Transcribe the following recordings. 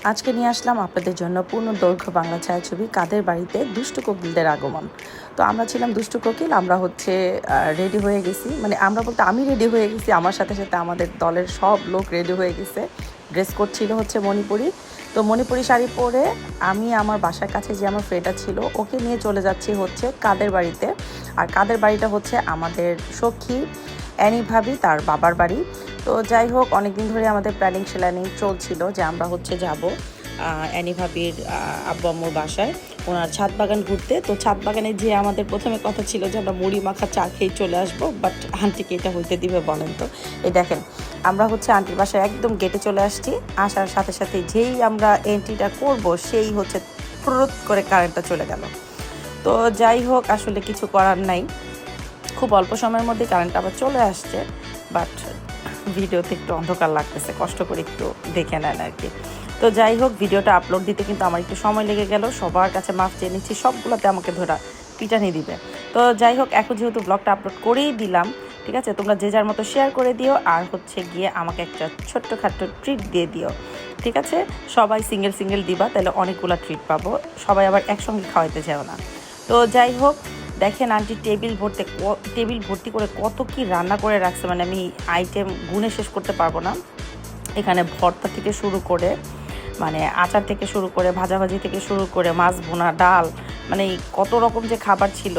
আজকে নিয়ে আসলাম আপনাদের জন্য পূর্ণ দৈর্ঘ্য বাংলা ছায়াছবি কাদের বাড়িতে দুষ্টু কোকিলদের আগমন। তো আমরা ছিলাম দুষ্টু কোকিল, আমরা হচ্ছে রেডি হয়ে গেছি, মানে আমরা বলতে আমি রেডি হয়ে গেছি, আমার সাথে সাথে আমাদের দলের সব লোক রেডি হয়ে গেছে। ড্রেস কোড ছিল হচ্ছে মণিপুরি। তো মণিপুরি শাড়ি পরে আমি আমার বাসার কাছে যে আমার ফ্রেন্ডটা ছিল ওকে নিয়ে চলে যাচ্ছি হচ্ছে কাদের বাড়িতে। আর কাদের বাড়িটা হচ্ছে আমাদের সখী অ্যানি ভাবি তার বাবার বাড়ি। তো যাই হোক, অনেকদিন ধরে আমাদের প্ল্যানিং চলছিল যে আমরা হচ্ছে যাব অ্যানি ভাবির আব্বু আম্মুর বাসায় ওনার ছাদ বাগান ঘুরতে। তো ছাদ বাগানে যে আমাদের প্রথমে কথা ছিল যে আমরা মুড়ি মাখা চা খেয়ে চলে আসবো, বাট আন্টিকে এটা হইতে দিবে বলেন তো? এই দেখেন, আমরা হচ্ছে আন্টির বাসায় একদম গেটে চলে আসছি। আসার সাথে সাথে যেই আমরা এন্ট্রিটা করব সেই হচ্ছে ফুরুত করে কারেন্টটা চলে গেল। তো যাই হোক, আসলে কিছু করার নাই, খুব অল্প সময়ের মধ্যে কারেন্ট আবার চলে আসছে। বাট ভিডিওতে একটু অন্ধকার লাগতেছে, কষ্ট করে একটু দেখে নেন আর কি। তো যাই হোক, ভিডিওটা আপলোড দিতে কিন্তু আমার একটু সময় লেগে গেল, সবার কাছে মাফ চেয়ে নিচ্ছি, সবগুলোতে আমাকে ধরা পিটানি দিবে। তো যাই হোক, এখন যেহেতু ব্লগটা আপলোড করেই দিলাম, ঠিক আছে, তোমরা যে যার মতো শেয়ার করে দিও, আর হচ্ছে গিয়ে আমাকে একটা ছোট্টখাট্টো ট্রিট দিয়ে দিও, ঠিক আছে? সবাই সিঙ্গেল সিঙ্গেল দিবা, তাহলে অনেকগুলো ট্রিট পাবো, সবাই আবার একসঙ্গে খাওয়াইতে যাও না। তো যাই হোক, দেখেন আন্টি টেবিল ভর্তি করে কত কি রান্না করে রাখছে, মানে আমি আইটেম গুণে শেষ করতে পারবো না। এখানে ভর্তা থেকে শুরু করে, মানে আচার থেকে শুরু করে, ভাজাভাজি থেকে শুরু করে, মাছ ভুনা, ডাল, মানে কত রকম যে খাবার ছিল,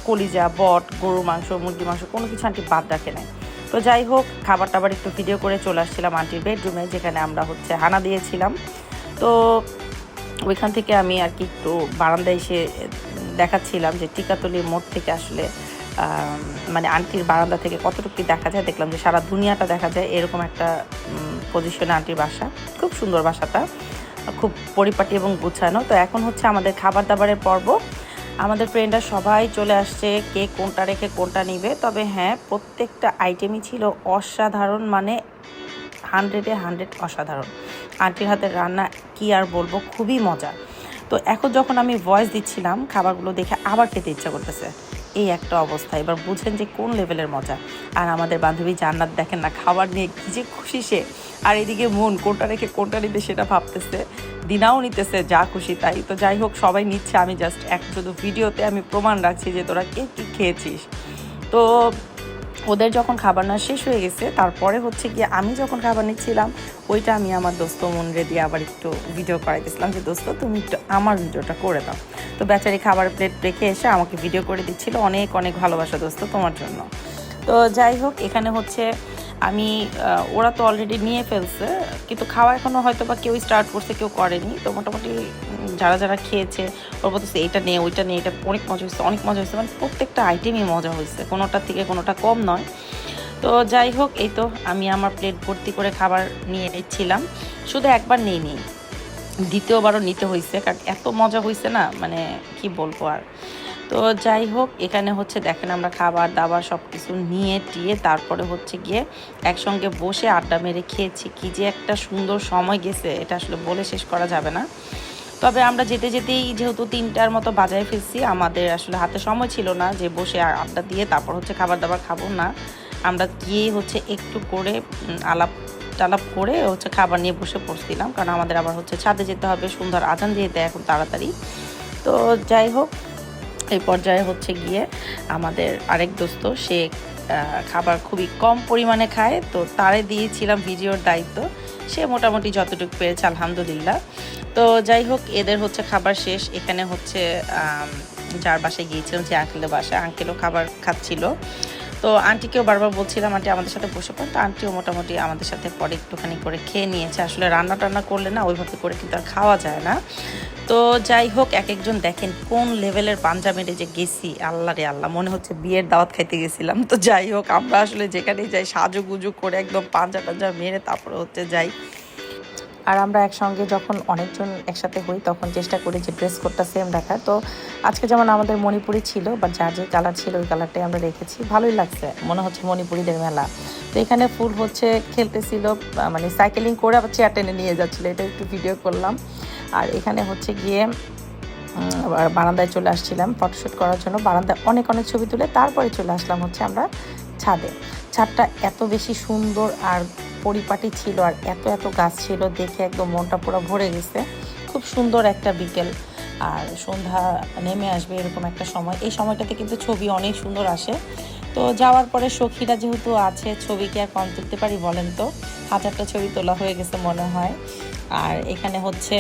কলিজা, বট, গরুর মাংস, মুরগির মাংস, কোনো কিছু আন্টি বাদ রাখে নাই। তো যাই হোক, খাবার টাবার একটু ভিডিও করে চলে আসছিলাম আন্টির বেডরুমে, যেখানে আমরা হচ্ছে হানা দিয়েছিলাম। তো ওইখান থেকে আমি আর কি একটু বারান্দায় এসে দেখাচ্ছিলাম যে টিকাতলি মোড় থেকে আসলে মানে আন্টির বারান্দা থেকে কতটুকু দেখা যায়। দেখলাম যে সারা দুনিয়াটা দেখা যায়, এরকম একটা পজিশনে আন্টির বাসা। খুব সুন্দর বাসাটা, খুব পরিপাটি এবং গুছানো। তো এখন হচ্ছে আমাদের খাবার দাবারের পর্ব। আমাদের ফ্রেন্ডরা সবাই চলে আসছে, কে কোনটা রেখে কোনটা নিবে। তবে হ্যাঁ, প্রত্যেকটা আইটেমই ছিল অসাধারণ, মানে 100-এ 100 অসাধারণ। আন্টির হাতের রান্না কি আর বলবো, খুবই মজা। তো এখন যখন আমি ভয়েস দিচ্ছিলাম, খাবারগুলো দেখে আবার খেতে ইচ্ছা করতেছে, এই একটা অবস্থা। এবার বুঝেন যে কোন লেভেলের মজা। আর আমাদের বান্ধবী জান্নাত দেখেন না, খাবার নিয়ে কী যে খুশি সে, আর এদিকে মন কোনটা রেখে কোনটা নিতে সেটা ভাবতেছে, দিনাও নিতেছে যা খুশি তাই। তো যাই হোক, সবাই নিচ্ছে, আমি জাস্ট শুধু ভিডিওতে আমি প্রমাণ রাখছি যে তোরা কে কী খেয়েছিস। তো ওদের যখন খাবার না শেষ হয়ে গেছে, তারপরে হচ্ছে গিয়ে আমি যখন খাবার নিচ্ছিলাম, ওইটা আমি আমার দোস্ত মনরে দিয়ে আবার একটু ভিডিও করাইতেছিলাম যে দোস্ত তুমি একটু আমার ভিডিওটা করে দাও। তো বেচারি খাবার প্লেট রেখে এসে আমাকে ভিডিও করে দিচ্ছিল। অনেক অনেক ভালোবাসা দোস্ত তোমার জন্য। তো যাই হোক, এখানে হচ্ছে আমি ওরা তো অলরেডি নিয়ে ফেলছে, কিন্তু খাওয়া এখনও হয়তো বা কেউ স্টার্ট করছে, কেউ করেনি। তো মোটামুটি যারা যারা খেয়েছে ওর বলতেছে এইটা নিয়ে ওইটা নিয়ে, এটা অনেক মজা হয়েছে, অনেক মজা হয়েছে, মানে প্রত্যেকটা আইটেমই মজা হয়েছে, কোনোটার থেকে কোনোটা কম নয়। তো যাই হোক, এই তো আমি আমার প্লেট ভর্তি করে খাবার নিয়ে নিচ্ছিলাম। শুধু একবার নিই, দ্বিতীয়বারও নিতে হয়েছে, কারণ এত মজা হয়েছে না, মানে কি বলবো আর। তো যাই হোক, এখানে হচ্ছে দেখেন আমরা খাবার দাবার সব কিছু নিয়ে টিয়ে তারপরে হচ্ছে গিয়ে একসঙ্গে বসে আড্ডা মেরে খেয়েছি। কি যে একটা সুন্দর সময় গেছে, এটা আসলে বলে শেষ করা যাবে না। তবে আমরা যেতে যেতেই যেহেতু 3টার মতো বাজায় ফেলছি, আমাদের আসলে হাতে সময় ছিল না যে বসে আড্ডা দিয়ে তারপর হচ্ছে খাবার দাবার খাবো না। আমরা গিয়ে হচ্ছে একটু করে আলাপ টালাপ করে হচ্ছে খাবার নিয়ে বসে পড়ছিলাম, কারণ আমাদের আবার হচ্ছে ছাদে যেতে হবে, সন্ধ্যার আজান দিয়ে দেয় এখন তাড়াতাড়ি। তো যাই হোক, এই পর্যায়ে হচ্ছে গিয়ে আমাদের আরেক দোস্ত, সে খাবার খুবই কম পরিমাণে খায়, তো তারে দিয়েছিলাম ভিডিওর দায়িত্ব। সে মোটামুটি যতটুকু পেরেছে আলহামদুলিল্লাহ। তো যাই হোক, এদের হচ্ছে খাবার শেষ। এখানে হচ্ছে যার বাসায় গিয়েছিলাম, যে আঙ্কেলের বাসায়, আঙ্কেলও খাবার খাচ্ছিল। তো আন্টিকেও বারবার বলছিলাম আন্টি আমাদের সাথে বসে পড়েন, তো আন্টিও মোটামুটি আমাদের সাথে পরে একটুখানি করে খেয়ে নিয়েছে। আসলে রান্না টান্না করলে না ওইভাবে করে কিন্তু আর খাওয়া যায় না। তো যাই হোক, এক একজন দেখেন কোন লেভেলের পাঞ্জা মেরে যে গেছি, আল্লাহ রে আল্লাহ, মনে হচ্ছে বিয়ের দাওয়াত খাইতে গেছিলাম। তো যাই হোক, আমরা আসলে যেখানেই যাই সাজুগুজু করে একদম পাঞ্জা টাঞ্জা মেরে তারপরে হচ্ছে যাই। আর আমরা একসঙ্গে যখন অনেকজন একসাথে হই তখন চেষ্টা করি যে ড্রেস কোডটা সেম রাখার। তো আজকে যেমন আমাদের মণিপুরি ছিল, বা যার যে কালার ছিল ওই কালারটাই আমরা রেখেছি, ভালোই লাগছে, মনে হচ্ছে মণিপুরিদের মেলা। তো এখানে ফুল হচ্ছে খেলতেছিল, মানে সাইকেলিং করে আবার চেয়ার টেনে নিয়ে যাচ্ছিলো, এটা একটু ভিডিও করলাম। আর এখানে হচ্ছে গিয়ে বারান্দায় চলে আসছিলাম ফটোশ্যুট করার জন্য। বারান্দায় অনেক অনেক ছবি তুলে তারপরে চলে আসলাম হচ্ছে আমরা ছাদে। ছাদটা এত বেশি সুন্দর আর পরিপাটি ছিল আর এত এত গাছ ছিল, দেখে একদম মনটা পুরো ভরে গেছে। খুব সুন্দর একটা বিকেল, আর সন্ধ্যা নেমে আসবে এরকম একটা সময়। এই সময়টাতে কিন্তু ছবি অনেক সুন্দর আসে। তো যাওয়ার পরে সখীরা যেহেতু আছে, ছবি কি আর কম তুলতে পারি বলেন তো? 1000টা ছবি তোলা হয়ে গেছে মনে হয়। আর এখানে হচ্ছে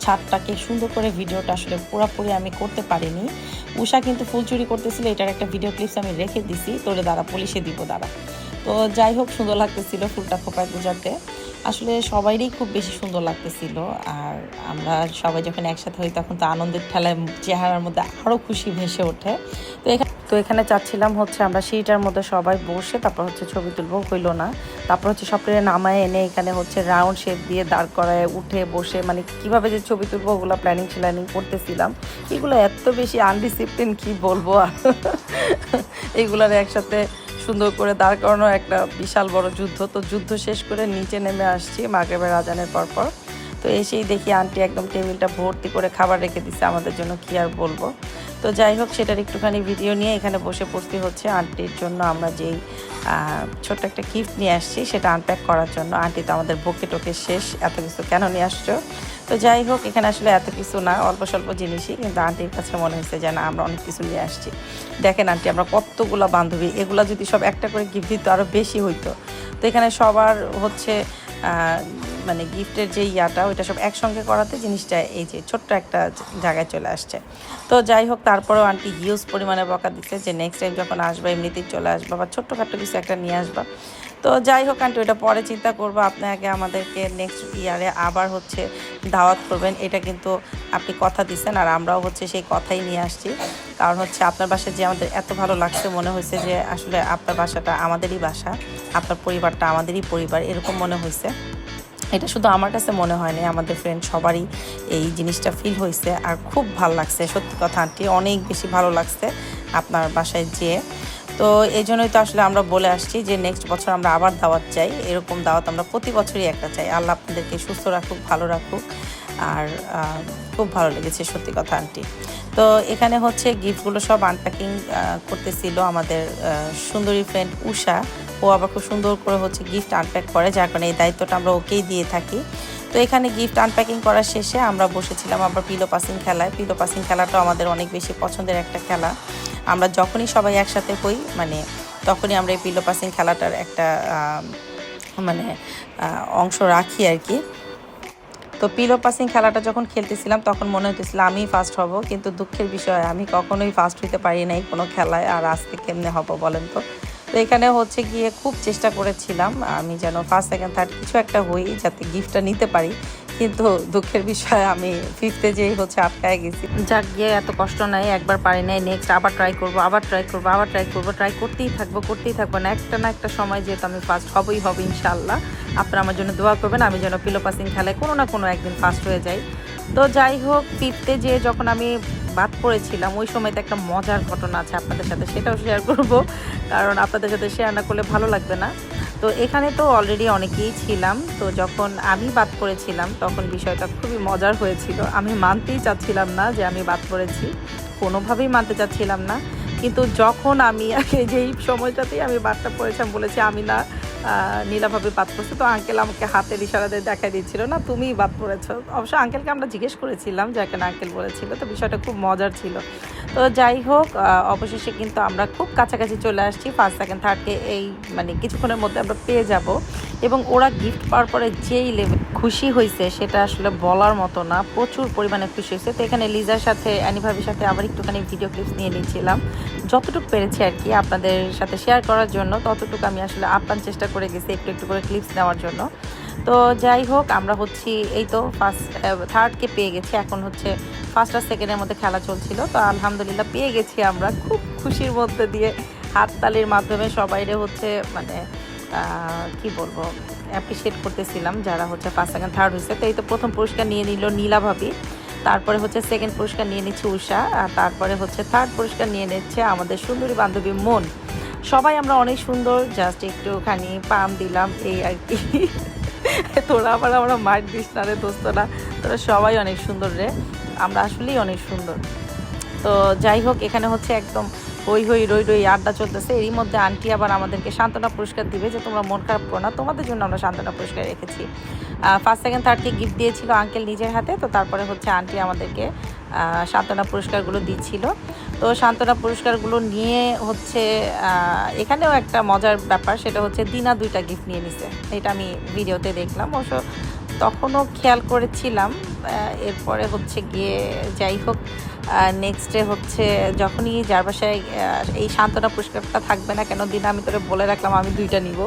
ছাদটাকে সুন্দর করে ভিডিওটা আসলে পুরোপুরি আমি করতে পারিনি। উষা কিন্তু ফুল চুরি করতেছিল, এটার একটা ভিডিও ক্লিপস আমি রেখে দিছি, তোরে দ্বারা পুলিশে দিব দ্বারা। তো যাই হোক, সুন্দর লাগতেছিল ফুলটা খোপায় গুজাতে, আসলে সবাইরই খুব বেশি সুন্দর লাগতেছিল। আর আমরা সবাই যখন একসাথে হই তখন তো আনন্দের ঠেলায় চেহারার মধ্যে আরও খুশি ভেসে ওঠে। তো এখানে চাচ্ছিলাম হচ্ছে আমরা সিঁড়িটার মধ্যে সবাই বসে তারপর হচ্ছে ছবি তুলবো, হইলো না। তারপর হচ্ছে সবটাকে নামায় এনে এখানে হচ্ছে রাউন্ড শেপ দিয়ে দাঁড় করায় উঠে বসে, মানে কিভাবে যে ছবি তুলবো ওগুলো প্ল্যানিং করতেছিলাম। এগুলো এত বেশি আনডিসিপ্লিন কি বলবো আর এগুলোর একসাথে সুন্দর করে দাঁড় করানো একটা বিশাল বড় যুদ্ধ। তো যুদ্ধ শেষ করে নিচে নেমে আসছি মাগরিবের আজানের পরপর। তো এসেই দেখি আন্টি একদম টেবিলটা ভর্তি করে খাবার রেখে দিচ্ছে আমাদের জন্য, কি আর বলবো। তো যাই হোক, সেটার একটুখানি ভিডিও নিয়ে এখানে বসে পড়তে হচ্ছে। আন্টির জন্য আমরা যেই ছোট্ট একটা গিফট নিয়ে আসছি সেটা আনপ্যাক করার জন্য। আন্টি তো আমাদের বকে টোকে শেষ, এত কিছু কেন নিয়ে আসছো? তো যাই হোক, এখানে আসলে এত কিছু না, অল্প স্বল্প জিনিসই, কিন্তু আন্টির কাছে মনে হয়েছে যে না, আমরা অনেক কিছু নিয়ে আসছি। দেখেন আন্টি, আমরা কতগুলো বান্ধবী, এগুলো যদি সব একটা করে গিফট দিত আরও বেশি হইতো। তো এখানে সবার হচ্ছে মানে গিফটের যে ইয়াটা ওইটা সব একসঙ্গে করাতে জিনিসটা এই যে ছোট্ট একটা জায়গায় চলে আসছে। তো যাই হোক, তারপরেও আন্টি হিউজ পরিমাণে বকা দিচ্ছে যে নেক্সট টাইম যখন আসবা এমনিতেই চলে আসবা বা ছোট্টখাট্টো কিছু একটা নিয়ে আসবা। তো যাই হোক আন্টি, ওটা পরে চিন্তা করবো, আপনি আগে আমাদেরকে নেক্সট ইয়ারে আবার হচ্ছে দাওয়াত করবেন, এটা কিন্তু আপনি কথা দিচ্ছেন। আর আমরাও হচ্ছে সেই কথাই নিয়ে আসছি, কারণ হচ্ছে আপনার বাসায় যে আমাদের এত ভালো লাগছে, মনে হয়েছে যে আসলে আপনার বাসাটা আমাদেরই বাসা, আপনার পরিবারটা আমাদেরই পরিবার, এরকম মনে হয়েছে। এটা শুধু আমার কাছে মনে হয়নি, আমাদের ফ্রেন্ড সবারই এই জিনিসটা ফিল হয়েছে। আর খুব ভালো লাগছে, সত্যি কথা আন্টি, অনেক বেশি ভালো লাগছে আপনার বাসায় যেয়ে। তো এই জন্যই তো আসলে আমরা বলে আসছি যে নেক্সট বছর আমরা আবার দাওয়াত চাই। এরকম দাওয়াত আমরা প্রতি বছরই একটা চাই। আল্লাহ আপনাদেরকে সুস্থ রাখুক, ভালো রাখুক। আর খুব ভালো লেগেছে সত্যি কথা আন্টি। তো এখানে হচ্ছে গিফটগুলো সব আনপ্যাকিং করতেছিল আমাদের সুন্দরী ফ্রেন্ড উষা। ও আবার খুব সুন্দর করে হচ্ছে গিফট আনপ্যাক করে, যার কারণে এই দায়িত্বটা আমরা ওকেই দিয়ে থাকি। তো এখানে গিফট আনপ্যাকিং করার শেষে আমরা বসেছিলাম আবার পিলো পাসিং খেলায়। পিলো পাসিং খেলাটাও আমাদের অনেক বেশি পছন্দের একটা খেলা। আমরা যখনই সবাই একসাথে হই, মানে তখনই আমরা এই পিলো পাসিং খেলাটার একটা মানে অংশ রাখি আর কি। তো পিলো পাসিং খেলাটা যখন খেলতেছিলাম তখন মনে হতেছিল আমিই ফার্স্ট হব, কিন্তু দুঃখের বিষয় আমি কখনোই ফার্স্ট হইতে পারি নাই কোনো খেলায়। আর আজকে কেমনে হব বলেন তো? তো এখানে হচ্ছে গিয়ে খুব চেষ্টা করেছিলাম আমি যেন ফার্স্ট সেকেন্ড থার্ড কিছু একটা হই, যাতে গিফটটা নিতে পারি, কিন্তু দুঃখের বিষয় আমি ফিফথে যেই হচ্ছে আটকায় গেছি। যাক গিয়ে এত কষ্ট নাই, একবার পারি নাই, নেক্সট আবার ট্রাই করবো, আবার ট্রাই করবো, আবার ট্রাই করবো, ট্রাই করতেই থাকবো না একটা সময় যেহেতু আমি ফার্স্ট হবই হবে ইনশাআল্লাহ। আপনারা আমার জন্য দোয়া করবেন, আমি যেন পিলো পাসিং খেলায় কোনো না কোনো একদিন ফার্স্ট হয়ে যাই। তো যাই হোক, ফিফথে যে যখন আমি বাদ পড়েছিলাম ওই সময় তো একটা মজার ঘটনা আছে আপনাদের সাথে, সেটাও শেয়ার করব, কারণ আপনাদের সাথে শেয়ার না করলে ভালো লাগবে না। তো এখানে তো অলরেডি অনেকেই ছিলাম, তো যখন আমি বাদ পড়েছিলাম তখন বিষয়টা খুবই মজার হয়েছিল। আমি মানতেই চাচ্ছিলাম না যে আমি বাদ পড়েছি, কোনোভাবেই মানতে চাচ্ছিলাম না। কিন্তু যখন আমি যেই সময়টাতেই আমি বাদটা পড়েছিলাম, বলেছি আমি না, নীলাভাবে বাদ পড়ছে, তো আঙ্কেল আমাকে হাতের ইশারাতে দেখাই দিচ্ছিল না তুমিই বাদ পড়েছ। অবশ্য আঙ্কেলকে আমরা জিজ্ঞেস করেছিলাম যে কেন আঙ্কেল বলেছিল, তো বিষয়টা খুব মজার ছিল। তো যাই হোক, অবশেষে কিন্তু আমরা খুব কাছাকাছি চলে আসছি, ফার্স্ট সেকেন্ড থার্ডকে এই মানে কিছুক্ষণের মধ্যে আমরা পেয়ে যাব। এবং ওরা গিফট পাওয়ার পরে যেই লেভেল খুশি হয়েছে সেটা আসলে বলার মতো না, প্রচুর পরিমাণে খুশি হয়েছে। তো এখানে লিজার সাথে অ্যানিভাবির সাথে আবার একটুখানি ভিডিও ক্লিপস নিয়ে নিয়েছিলাম, যতটুকু পেরেছি আর কি আপনাদের সাথে শেয়ার করার জন্য, ততটুকু আমি আসলে আপ্রাণ চেষ্টা করে গেছি একটু একটু করে ক্লিপস নেওয়ার জন্য। তো যাই হোক, আমরা হচ্ছি এই তো ফার্স্ট থার্ডকে পেয়ে গেছি, এখন হচ্ছে ফার্স্ট আর সেকেন্ডের মধ্যে খেলা চলছিল। তো আলহামদুলিল্লাহ পেয়ে গেছি আমরা, খুব খুশির মধ্যে দিয়ে হাততালির মাধ্যমে সবাইরে হচ্ছে মানে কি বলবো অ্যাপ্রিসিয়েট করতেছিলাম যারা হচ্ছে ফার্স্ট সেকেন্ড থার্ড হয়েছে। তো এই তো প্রথম পুরস্কার নিয়ে নিল নীলাভাবি, তারপরে হচ্ছে সেকেন্ড পুরস্কার নিয়ে নিচ্ছে উষা, আর তারপরে হচ্ছে থার্ড পুরস্কার নিয়ে নিচ্ছে আমাদের সুন্দরী বান্ধবী মন। সবাই আমরা অনেক সুন্দর, জাস্ট একটুখানি পাম দিলাম এই আর কি। তোরা আবার আমরা মার দিস না রে দোস্তরা, তোরা সবাই অনেক সুন্দর রে, আমরা আসলেই অনেক সুন্দর। তো যাই হোক, এখানে হচ্ছে একদম হই হই রই রই আড্ডা চলতেছে। এরই মধ্যে আন্টি আবার আমাদেরকে সান্ত্বনা পুরস্কার দিবে যে তোমরা মন খারাপ করো না, তোমাদের জন্য আমরা সান্ত্বনা পুরস্কার রেখেছি। ফার্স্ট সেকেন্ড থার্ডকে গিফট দিয়েছিল আঙ্কেল নিজের হাতে, তো তারপরে হচ্ছে আন্টি আমাদেরকে সান্ত্বনা পুরস্কারগুলো দিচ্ছিল। তো সান্ত্বনা পুরস্কারগুলো নিয়ে হচ্ছে এখানেও একটা মজার ব্যাপার, সেটা হচ্ছে দিনা 2টা গিফট নিয়ে নিছে। এটা আমি ভিডিওতে দেখলাম, অবশ্য তখনও খেয়াল করেছিলাম। এরপরে হচ্ছে গিয়ে যাই হোক, নেক্সট ডে হচ্ছে যখনই যার বাসায় এই সান্ত্বনা পুরস্কারটা থাকবে না কেন দিনা, আমি তোরে বলে রাখলাম আমি 2টা নিব।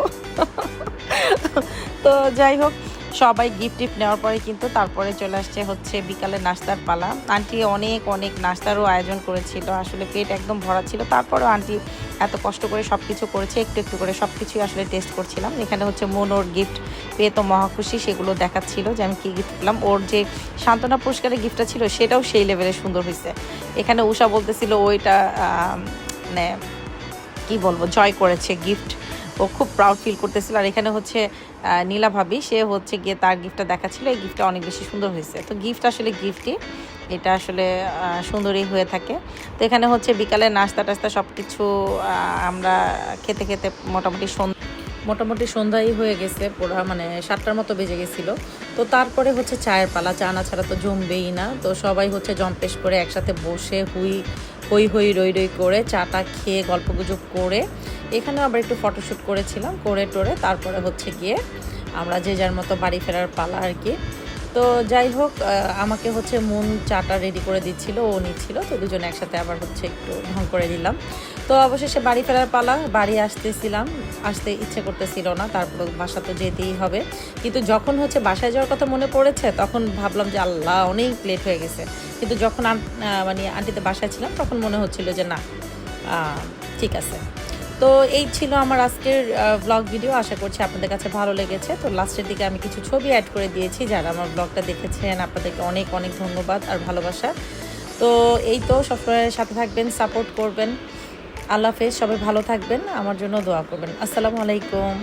তো যাই হোক, সবাই গিফট টিফট নেওয়ার পরে কিন্তু তারপরে চলে আসছে হচ্ছে বিকালে নাস্তার পালা। আন্টি অনেক অনেক নাস্তারও আয়োজন করেছিল, আসলে পেট একদম ভরা ছিল। তারপরেও আন্টি এত কষ্ট করে সব কিছু করেছে, একটু একটু করে সব কিছুই আসলে টেস্ট করছিলাম। এখানে হচ্ছে ওর গিফট পেয়ে তো মহাখুশি, সেগুলো দেখাচ্ছিল যে আমি কী গিফট পেলাম। ওর যে সান্ত্বনা পুরস্কারের গিফটটা ছিল সেটাও সেই লেভেলে সুন্দর হয়েছে। এখানে উষা বলতেছিল ওইটা মানে কী বলবো, জয় করেছে গিফট, ও খুব প্রাউড ফিল করতেছিল। আর এখানে হচ্ছে নীলা ভাবি, সে হচ্ছে গিয়ে তার গিফটটা দেখাচ্ছিল, এই গিফটটা অনেক বেশি সুন্দর হয়েছে। তো গিফট আসলে গিফটই, এটা আসলে সুন্দরই হয়ে থাকে। তো এখানে হচ্ছে বিকালে নাস্তা টাস্তা সব কিছু আমরা খেতে খেতে মোটামুটি সন্ধ্যাই হয়ে গেছে, পুরো মানে 7টার মতো বেজে গেছিলো। তো তারপরে হচ্ছে চায়ের পালা, চা না ছাড়া তো জমবেই না। তো সবাই হচ্ছে জম্পেশ করে একসাথে বসে হই হই রই রই করে চাটা খেয়ে গল্পগুজব করে এখানেও আবার একটু ফটোশ্যুট করেছিলাম, করে টোরে তারপরে হচ্ছে গিয়ে আমরা যে যার মতো বাড়ি ফেরার পালা আর কি। তো যাই হোক, আমাকে হচ্ছে চাটা রেডি করে দিচ্ছিল, ও নিচ্ছিল, তো দুজনে একসাথে আবার হচ্ছে একটু ঢং করে দিলাম। তো অবশেষে বাড়ি ফেরার পালা, বাড়ি আসতে ইচ্ছে করতেছিল না, তারপর বাসা তো যেতেই হবে। কিন্তু যখন হচ্ছে বাসায় যাওয়ার কথা মনে পড়েছে তখন ভাবলাম যে আল্লাহ অনেক লেট হয়ে গেছে। কিন্তু যখন মানে আন্টিতে বাসায় ছিলাম তখন মনে হচ্ছিল যে না, ঠিক আছে। তো এই ছিল আমার আজকের ব্লগ ভিডিও, আশা করছি আপনাদের কাছে ভালো লেগেছে। তো লাস্টের দিকে আমি কিছু ছবি অ্যাড করে দিয়েছি, যারা আমার ব্লগটা দেখেছেন আপনাদেরকে অনেক অনেক ধন্যবাদ আর ভালোবাসা। তো এই তো, সবসময় সাথে থাকবেন, সাপোর্ট করবেন। আল্লাহ হাফেজ, সবাই ভালো থাকবেন, আমার জন্য দোয়া করবেন। আসসালামু আলাইকুম।